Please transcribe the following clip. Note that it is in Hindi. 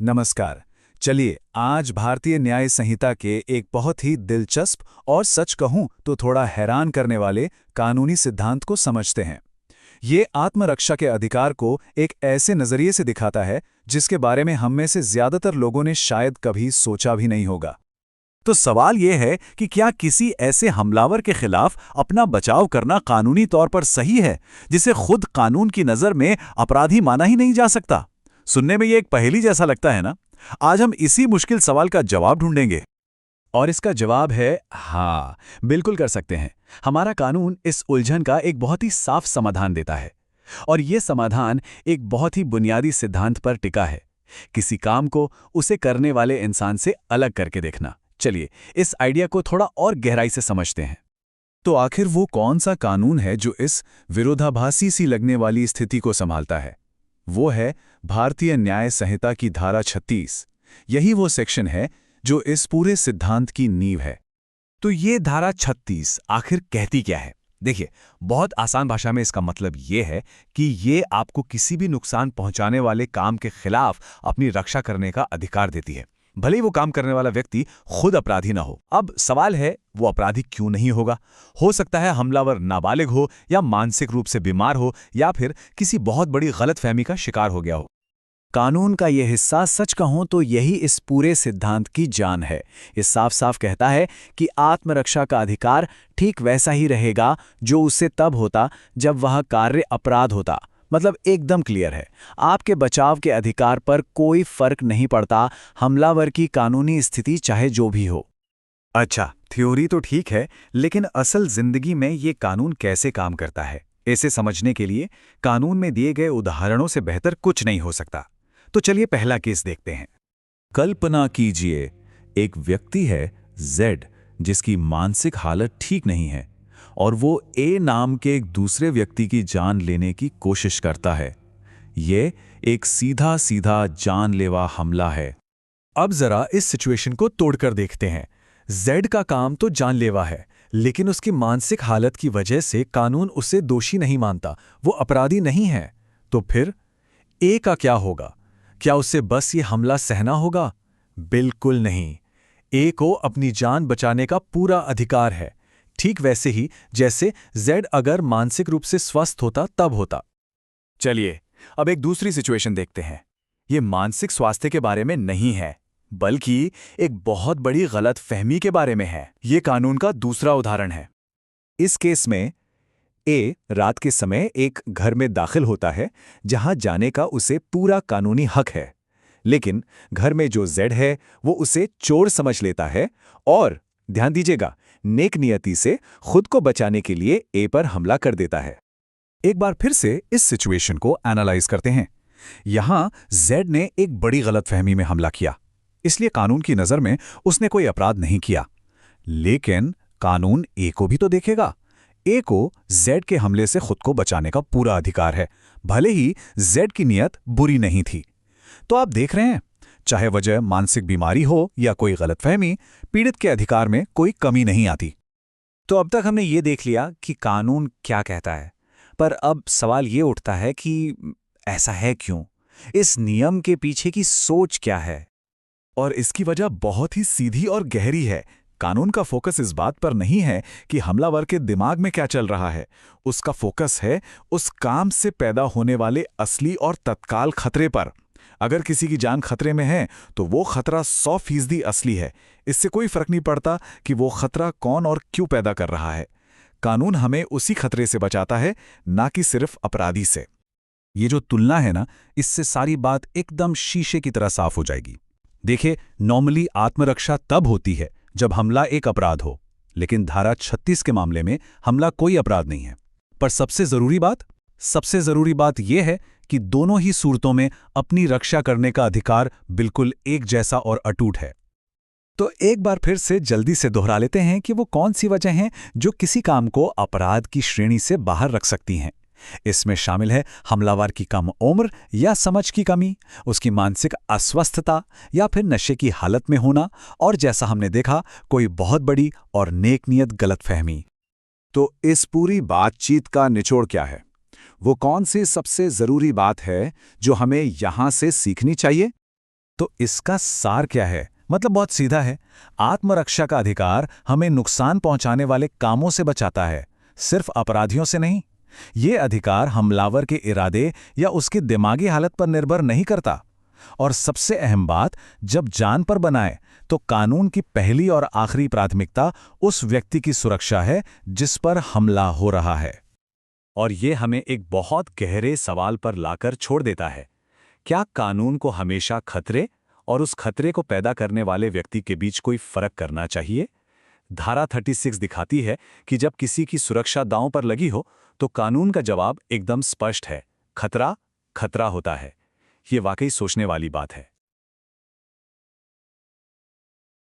नमस्कार। चलिए आज भारतीय न्याय संहिता के एक बहुत ही दिलचस्प और सच कहूं तो थोड़ा हैरान करने वाले कानूनी सिद्धांत को समझते हैं। ये आत्मरक्षा के अधिकार को एक ऐसे नजरिए से दिखाता है जिसके बारे में हम में से ज्यादातर लोगों ने शायद कभी सोचा भी नहीं होगा। तो सवाल यह है कि क्या किसी ऐसे हमलावर के खिलाफ अपना बचाव करना कानूनी तौर पर सही है, जिसे खुद कानून की नज़र में अपराधी माना ही नहीं जा सकता? सुनने में ये एक पहेली जैसा लगता है ना? आज हम इसी मुश्किल सवाल का जवाब ढूंढेंगे। और इसका जवाब है हाँ, बिल्कुल कर सकते हैं। हमारा कानून इस उलझन का एक बहुत ही साफ समाधान देता है। और ये समाधान एक बहुत ही बुनियादी सिद्धांत पर टिका है, किसी काम को उसे करने वाले इंसान से अलग करके देखना। चलिए इस आइडिया को थोड़ा और गहराई से समझते हैं। तो आखिर वो कौन सा कानून है जो इस विरोधाभासी सी लगने वाली स्थिति को संभालता है? वो है भारतीय न्याय संहिता की धारा 36। यही वो सेक्शन है जो इस पूरे सिद्धांत की नींव है। तो ये धारा 36 आखिर कहती क्या है? देखिए, बहुत आसान भाषा में इसका मतलब ये है कि ये आपको किसी भी नुकसान पहुंचाने वाले काम के खिलाफ अपनी रक्षा करने का अधिकार देती है, भले ही वो काम करने वाला व्यक्ति खुद अपराधी ना हो। अब सवाल है, वो अपराधी क्यों नहीं होगा? हो सकता है हमलावर नाबालिग हो, या मानसिक रूप से बीमार हो, या फिर किसी बहुत बड़ी गलतफहमी का शिकार हो गया हो। कानून का यह हिस्सा सच कहूं तो यही इस पूरे सिद्धांत की जान है। ये साफ साफ कहता है कि आत्मरक्षा का अधिकार ठीक वैसा ही रहेगा जो उससे तब होता जब वह कार्य अपराध होता। मतलब एकदम क्लियर है, आपके बचाव के अधिकार पर कोई फर्क नहीं पड़ता, हमलावर की कानूनी स्थिति चाहे जो भी हो। अच्छा, थ्योरी तो ठीक है, लेकिन असल जिंदगी में ये कानून कैसे काम करता है, इसे समझने के लिए कानून में दिए गए उदाहरणों से बेहतर कुछ नहीं हो सकता। तो चलिए पहला केस देखते हैं। कल्पना कीजिए, एक व्यक्ति है जेड, जिसकी मानसिक हालत ठीक नहीं है और वो ए नाम के एक दूसरे व्यक्ति की जान लेने की कोशिश करता है। ये एक सीधा सीधा जानलेवा हमला है। अब जरा इस सिचुएशन को तोड़कर देखते हैं। जेड का काम तो जानलेवा है, लेकिन उसकी मानसिक हालत की वजह से कानून उसे दोषी नहीं मानता, वो अपराधी नहीं है। तो फिर ए का क्या होगा? क्या उससे बस ये हमला सहना होगा? बिल्कुल नहीं। ए को अपनी जान बचाने का पूरा अधिकार है, ठीक वैसे ही जैसे जेड अगर मानसिक रूप से स्वस्थ होता तब होता। चलिए अब एक दूसरी सिचुएशन देखते हैं। ये मानसिक स्वास्थ्य के बारे में नहीं है, बल्कि एक बहुत बड़ी गलतफहमी के बारे में है। ये कानून का दूसरा उदाहरण है। इस केस में ए रात के समय एक घर में दाखिल होता है जहां जाने का उसे पूरा कानूनी हक है, लेकिन घर में जो जेड है वो उसे चोर समझ लेता है और, ध्यान दीजिएगा, नेक नियति से खुद को बचाने के लिए ए पर हमला कर देता है। एक बार फिर से इस सिचुएशन को एनालाइज करते हैं। यहां जेड ने एक बड़ी गलतफहमी में हमला किया, इसलिए कानून की नजर में उसने कोई अपराध नहीं किया। लेकिन कानून ए को भी तो देखेगा। ए को जेड के हमले से खुद को बचाने का पूरा अधिकार है, भले ही जेड की नियत बुरी नहीं थी। तो आप देख रहे हैं, चाहे वजह मानसिक बीमारी हो या कोई गलतफहमी, पीड़ित के अधिकार में कोई कमी नहीं आती। तो अब तक हमने ये देख लिया कि कानून क्या कहता है, पर अब सवाल ये उठता है कि ऐसा है क्यों? इस नियम के पीछे की सोच क्या है? और इसकी वजह बहुत ही सीधी और गहरी है। कानून का फोकस इस बात पर नहीं है कि हमलावर के दिमाग में क्या चल रहा है, उसका फोकस है उस काम से पैदा होने वाले असली और तत्काल खतरे पर। अगर किसी की जान खतरे में है तो वो खतरा 100% असली है। इससे कोई फर्क नहीं पड़ता कि वो खतरा कौन और क्यों पैदा कर रहा है। कानून हमें उसी खतरे से बचाता है, ना कि सिर्फ अपराधी से। ये जो तुलना है ना, इससे सारी बात एकदम शीशे की तरह साफ हो जाएगी। देखिए, नॉर्मली आत्मरक्षा तब होती है जब हमला एक अपराध हो, लेकिन धारा 36 के मामले में हमला कोई अपराध नहीं है। पर सबसे जरूरी बात यह है कि दोनों ही सूरतों में अपनी रक्षा करने का अधिकार बिल्कुल एक जैसा और अटूट है। तो एक बार फिर से जल्दी से दोहरा लेते हैं कि वो कौन सी वजह हैं जो किसी काम को अपराध की श्रेणी से बाहर रख सकती हैं। इसमें शामिल है हमलावर की कम उम्र या समझ की कमी, उसकी मानसिक अस्वस्थता या फिर नशे की हालत में होना, और जैसा हमने देखा, कोई बहुत बड़ी और नेकनियत गलतफहमी। तो इस पूरी बातचीत का निचोड़ क्या है? वो कौन सी सबसे जरूरी बात है जो हमें यहां से सीखनी चाहिए? तो इसका सार क्या है? मतलब बहुत सीधा है। आत्मरक्षा का अधिकार हमें नुकसान पहुंचाने वाले कामों से बचाता है, सिर्फ अपराधियों से नहीं। ये अधिकार हमलावर के इरादे या उसकी दिमागी हालत पर निर्भर नहीं करता। और सबसे अहम बात, जब जान पर बनाए तो कानून की पहली और आखिरी प्राथमिकता उस व्यक्ति की सुरक्षा है जिस पर हमला हो रहा है। और ये हमें एक बहुत गहरे सवाल पर लाकर छोड़ देता है। क्या कानून को हमेशा खतरे और उस खतरे को पैदा करने वाले व्यक्ति के बीच कोई फर्क करना चाहिए? धारा 36 दिखाती है कि जब किसी की सुरक्षा दांव पर लगी हो तो कानून का जवाब एकदम स्पष्ट है, खतरा खतरा होता है। ये वाकई सोचने वाली बात है।